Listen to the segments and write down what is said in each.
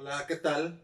Hola, ¿qué tal?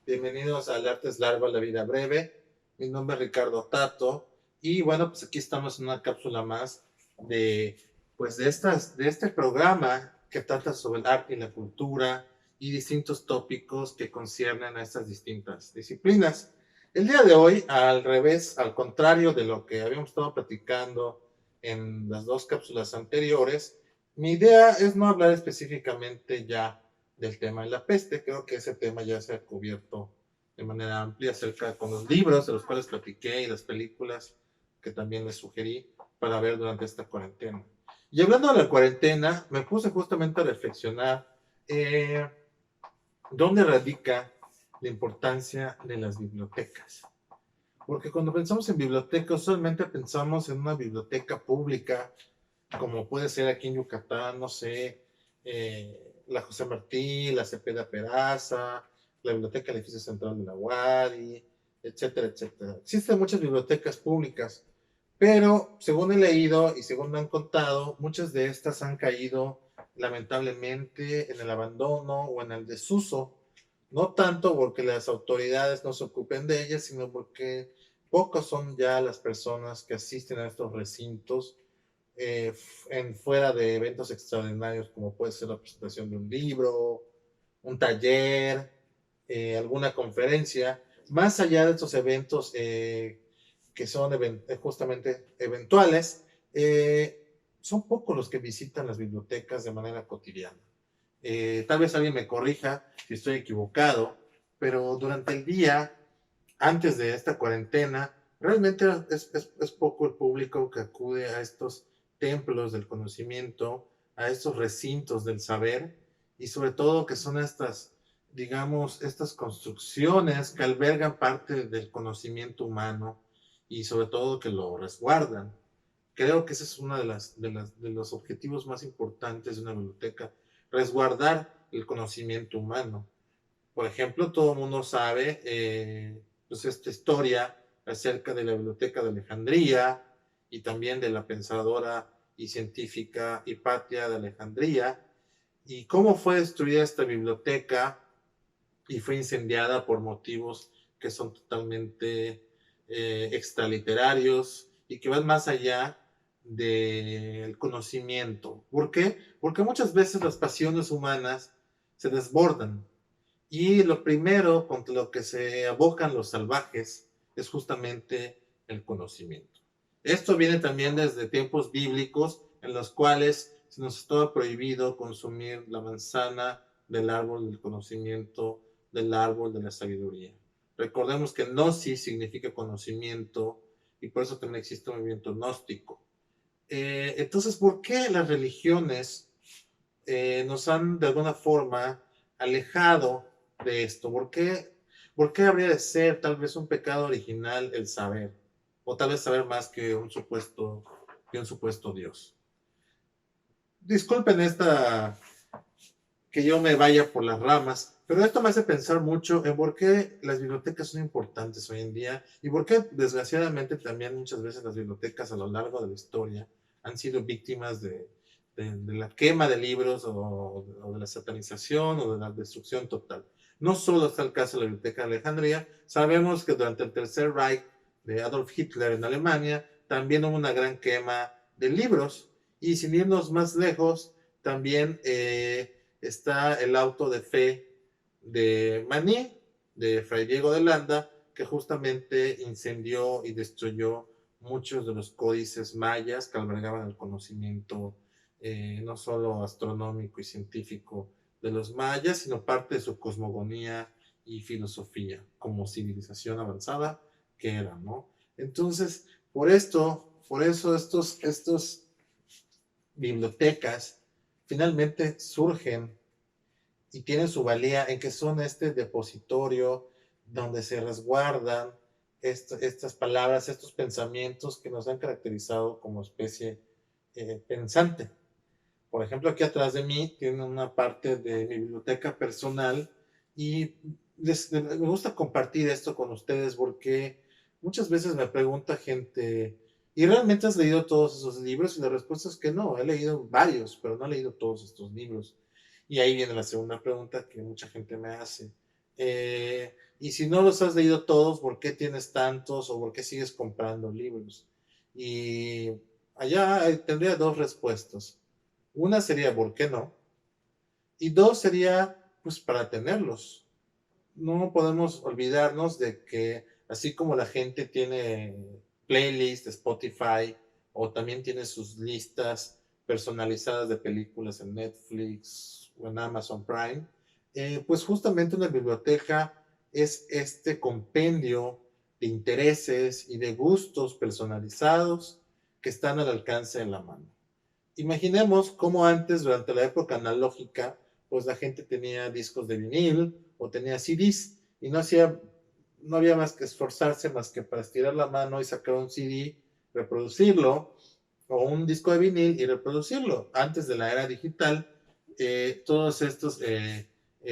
Bienvenidos al Artes Larva, la vida breve. Mi nombre es Ricardo Tato y bueno, pues aquí estamos en una cápsula más de, de este programa que trata sobre el arte y la cultura y distintos tópicos que conciernen a estas distintas disciplinas. El día de hoy, al revés, al contrario de lo que habíamos estado platicando en las dos cápsulas anteriores, mi idea es no hablar específicamente ya del tema de la peste. Creo que ese tema ya se ha cubierto de manera amplia acerca con los libros de los cuales platiqué y las películas que también les sugerí para ver durante esta cuarentena. Y hablando de la cuarentena, me puse justamente a reflexionar eh, dónde radica la importancia de las bibliotecas. Porque cuando pensamos en bibliotecas, solamente pensamos en una biblioteca pública, como puede ser aquí en Yucatán, no sé, la José Martí, la Cepeda Peraza, la Biblioteca del Edificio Central de la UADI, etcétera, etcétera. Existen muchas bibliotecas públicas, pero según he leído y según me han contado, muchas de estas han caído lamentablemente en el abandono o en el desuso, no tanto porque las autoridades no se ocupen de ellas, sino porque pocos son ya las personas que asisten a estos recintos fuera de eventos extraordinarios como puede ser la presentación de un libro, un taller, alguna conferencia, más allá de estos eventos que son justamente eventuales, son pocos los que visitan las bibliotecas de manera cotidiana. Tal vez alguien me corrija si estoy equivocado, pero durante el día, antes de esta cuarentena, realmente es poco el público que acude a estos templos del conocimiento, a estos recintos del saber, y sobre todo que son estas, digamos, estas construcciones que albergan parte del conocimiento humano y sobre todo que lo resguardan. Creo que ese es uno de los objetivos más importantes de una biblioteca, resguardar el conocimiento humano. Por ejemplo, todo el mundo sabe pues esta historia acerca de la Biblioteca de Alejandría y también de la pensadora y científica Hipatia de Alejandría y cómo fue destruida esta biblioteca y fue incendiada por motivos que son totalmente extraliterarios y que van más allá del conocimiento. ¿Por qué? Porque muchas veces las pasiones humanas se desbordan y lo primero contra lo que se abocan los salvajes es justamente el conocimiento. Esto viene también desde tiempos bíblicos en los cuales se nos estaba prohibido consumir la manzana del árbol del conocimiento, del árbol de la sabiduría. Recordemos que gnosis significa conocimiento y por eso también existe un movimiento gnóstico. Entonces, ¿por qué las religiones nos han de alguna forma alejado de esto? ¿Por qué habría de ser tal vez un pecado original el saber? O tal vez saber más que un supuesto Dios. Disculpen que yo me vaya por las ramas, pero esto me hace pensar mucho en por qué las bibliotecas son importantes hoy en día y por qué desgraciadamente también muchas veces las bibliotecas a lo largo de la historia han sido víctimas de la quema de libros o de la satanización o de la destrucción total. No solo está el caso de la Biblioteca de Alejandría, sabemos que durante el Tercer Reich de Adolf Hitler en Alemania también hubo una gran quema de libros y sin irnos más lejos, también está el auto de fe de Maní, de Fray Diego de Landa, que justamente incendió y destruyó muchos de los códices mayas que albergaban el conocimiento no solo astronómico y científico de los mayas, sino parte de su cosmogonía y filosofía como civilización avanzada que era, ¿no? Entonces, por eso estos bibliotecas finalmente surgen y tienen su valía en que son este depositorio donde se resguardan estas palabras, estos pensamientos que nos han caracterizado como especie pensante. Por ejemplo, aquí atrás de mí tiene una parte de mi biblioteca personal y me gusta compartir esto con ustedes porque muchas veces me pregunta gente, ¿y realmente has leído todos esos libros? Y la respuesta es que no, he leído varios, pero no he leído todos estos libros. Y ahí viene la segunda pregunta que mucha gente me hace. Y si no los has leído todos, ¿por qué tienes tantos o por qué sigues comprando libros? Y allá tendría dos respuestas. Una sería, ¿por qué no? Y dos sería, pues, para tenerlos. No podemos olvidarnos de que así como la gente tiene playlists de Spotify o también tiene sus listas personalizadas de películas en Netflix o en Amazon Prime, pues justamente una biblioteca es este compendio de intereses y de gustos personalizados que están al alcance de la mano. Imaginemos cómo antes, durante la época analógica, pues la gente tenía discos de vinil o tenía CDs y no había más que esforzarse más que para estirar la mano y sacar un CD, reproducirlo, o un disco de vinil y reproducirlo. Antes de la era digital, todos estos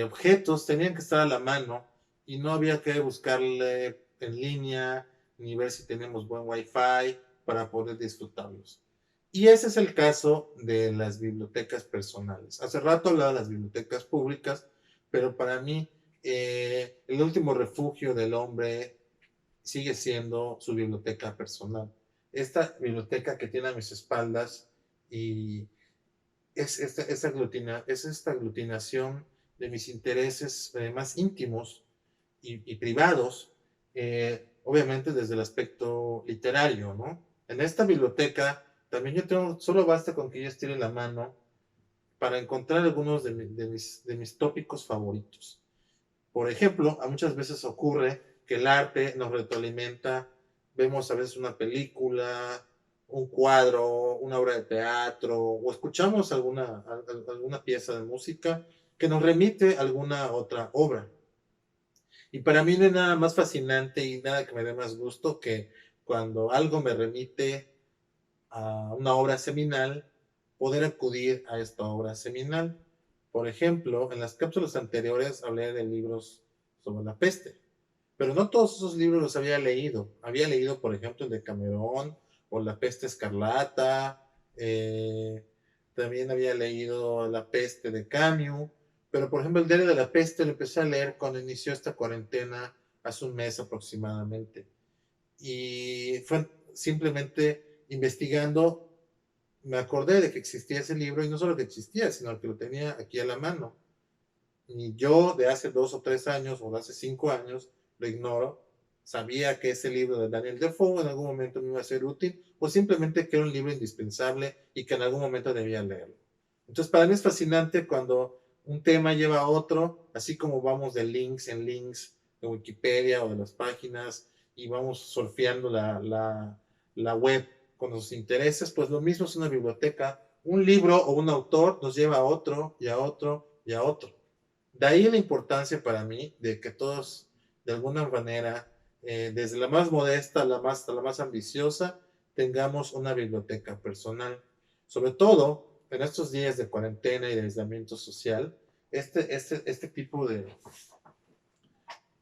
objetos tenían que estar a la mano y no había que buscarle en línea ni ver si tenemos buen wifi para poder disfrutarlos. Y ese es el caso de las bibliotecas personales. Hace rato hablaba de las bibliotecas públicas, pero para mí el último refugio del hombre sigue siendo su biblioteca personal. Esta biblioteca que tiene a mis espaldas y es esta aglutinación de mis intereses más íntimos y privados, obviamente desde el aspecto literario, ¿no? En esta biblioteca también yo tengo, solo basta con que yo estire la mano para encontrar algunos de mis tópicos favoritos. Por ejemplo, a muchas veces ocurre que el arte nos retroalimenta, vemos a veces una película, un cuadro, una obra de teatro, o escuchamos alguna pieza de música que nos remite a alguna otra obra. Y para mí no hay nada más fascinante y nada que me dé más gusto que cuando algo me remite a una obra seminal, poder acudir a esta obra seminal. Por ejemplo, en las cápsulas anteriores hablé de libros sobre la peste, pero no todos esos libros los había leído. Había leído, por ejemplo, el de Cameron o La peste escarlata, también había leído La peste de Camus, pero por ejemplo el diario de la peste lo empecé a leer cuando inició esta cuarentena hace un mes aproximadamente. Y fue simplemente investigando, me acordé de que existía ese libro y no solo que existía, sino que lo tenía aquí a la mano. Y yo de hace 2 o 3 años o de hace 5 años lo ignoro. Sabía que ese libro de Daniel Defoe en algún momento me iba a ser útil o simplemente que era un libro indispensable y que en algún momento debía leerlo. Entonces para mí es fascinante cuando un tema lleva a otro, así como vamos de links en links de Wikipedia o de las páginas y vamos surfeando la web con los intereses, pues lo mismo es una biblioteca. Un libro o un autor nos lleva a otro y a otro y a otro. De ahí la importancia para mí de que todos, de alguna manera, desde la más modesta hasta la más ambiciosa, tengamos una biblioteca personal. Sobre todo en estos días de cuarentena y de aislamiento social, este tipo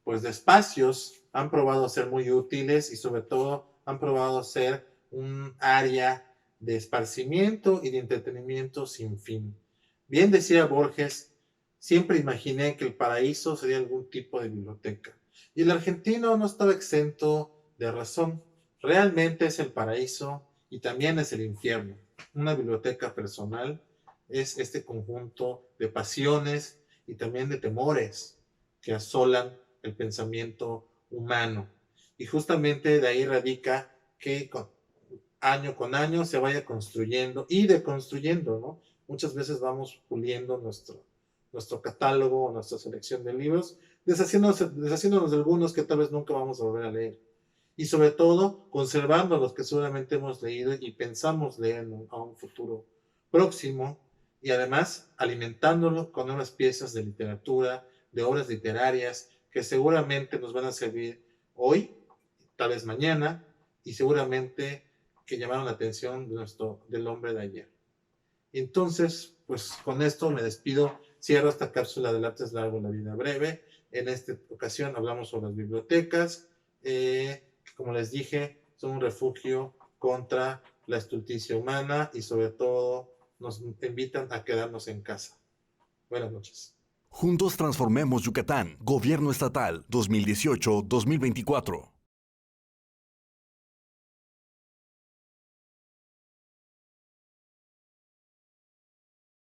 pues, de espacios han probado ser muy útiles y sobre todo han probado ser un área de esparcimiento y de entretenimiento sin fin. Bien decía Borges, siempre imaginé que el paraíso sería algún tipo de biblioteca. Y el argentino no estaba exento de razón. Realmente es el paraíso y también es el infierno. Una biblioteca personal es este conjunto de pasiones y también de temores que asolan el pensamiento humano. Y justamente de ahí radica que año con año se vaya construyendo y deconstruyendo, ¿no? Muchas veces vamos puliendo nuestro catálogo, nuestra selección de libros, deshaciéndonos de algunos que tal vez nunca vamos a volver a leer. Y sobre todo, conservando los que seguramente hemos leído y pensamos leer a un futuro próximo, y además alimentándolo con nuevas piezas de literatura, de obras literarias, que seguramente nos van a servir hoy, tal vez mañana, y seguramente que llamaron la atención del hombre de ayer. Entonces, pues con esto me despido, cierro esta cápsula del arte es largo, la vida breve. En esta ocasión hablamos sobre las bibliotecas, que como les dije, son un refugio contra la estulticia humana y sobre todo nos invitan a quedarnos en casa. Buenas noches. Juntos transformemos Yucatán. Gobierno Estatal 2018-2024.